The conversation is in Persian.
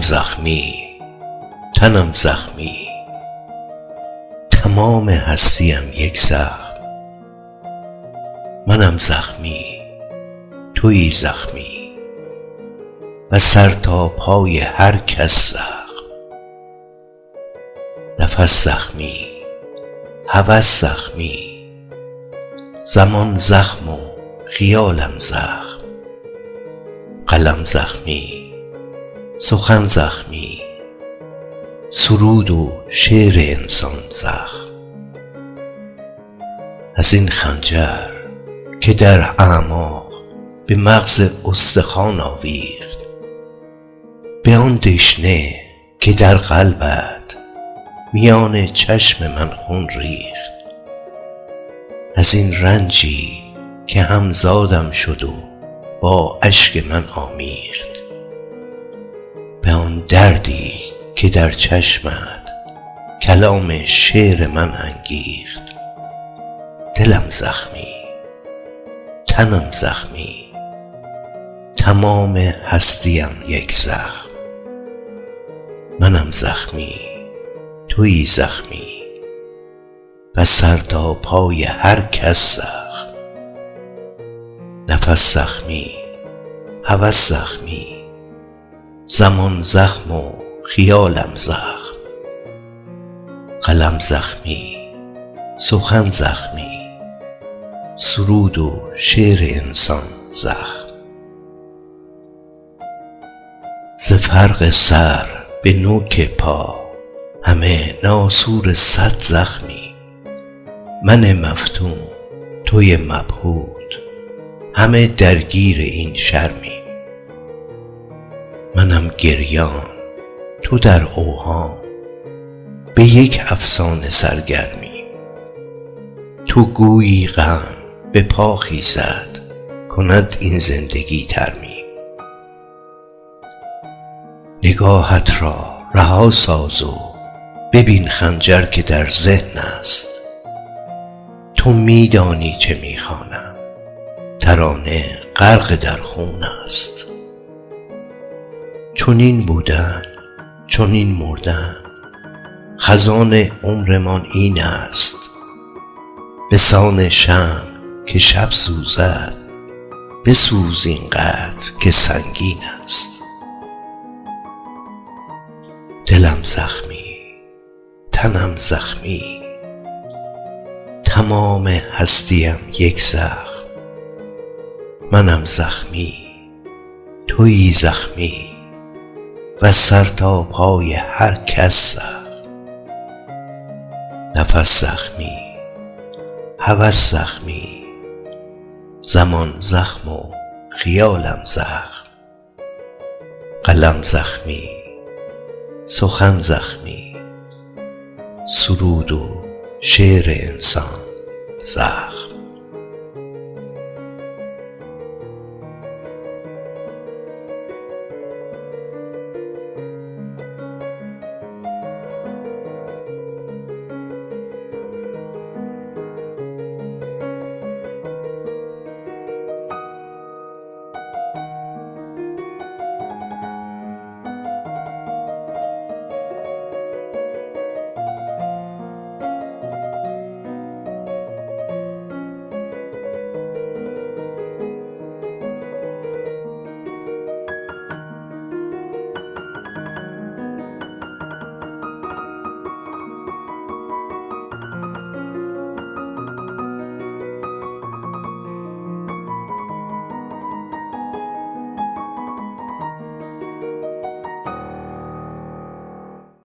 زخمی، تنم زخمی، تمام هستیم یک زخم. منم زخمی، تویی زخمی، و سر تا پای هر کس زخم. نفس زخمی، هوس زخمی، زمان زخم و خیالم زخم. قلم زخمی، سخن زخمی، سرود و شعر انسان زخم. از این خنجر که در اعماق به مغز استخوان آویخت، به آن دشنه که در قلبت میان چشم من خون ریخت، از این رنجی که همزادم شد و با اشک من آمیخت، به آن دردی که در چشمت کلام شعر من انگیخت. دلم زخمی، تنم زخمی، تمام هستیم یک زخم. منم زخمی، تویی زخمی، و سر تا پای هر کس زخم. نفس زخمی، هوس زخمی، زمان زخم و خیالم زخم. قلم زخمی، سخن زخمی، سرود و شعر انسان زخم. ز فرق سر به نوک پا همه ناسور صد زخمی. من مفتون، توی مبهوت، همه درگیر این شرمی. منم گریان، تو در اوهام، به یک افسانه سرگرمی. تو گویی غم به پا خیزد، کند این زندگی ترمیم. نگاهت را رها ساز و ببین خنجر که در ذهن است. تو میدانی چه میخوانم، ترانه غرق در خون است. چنین بودن، چنین مردن، خزان عمرمان این است. بسان شمع که شب سوزد، بسوز اینقدر که سنگین است. دلم زخمی، تنم زخمی، تمام هستیم یک زخم. منم زخمی، تویی زخمی، و سر تا پای هر کس زخم. نفس زخمی، هوس زخمی، زمان زخم و خیالم زخم. قلم زخمی، سخن زخمی، سرود و شعر انسان زخم.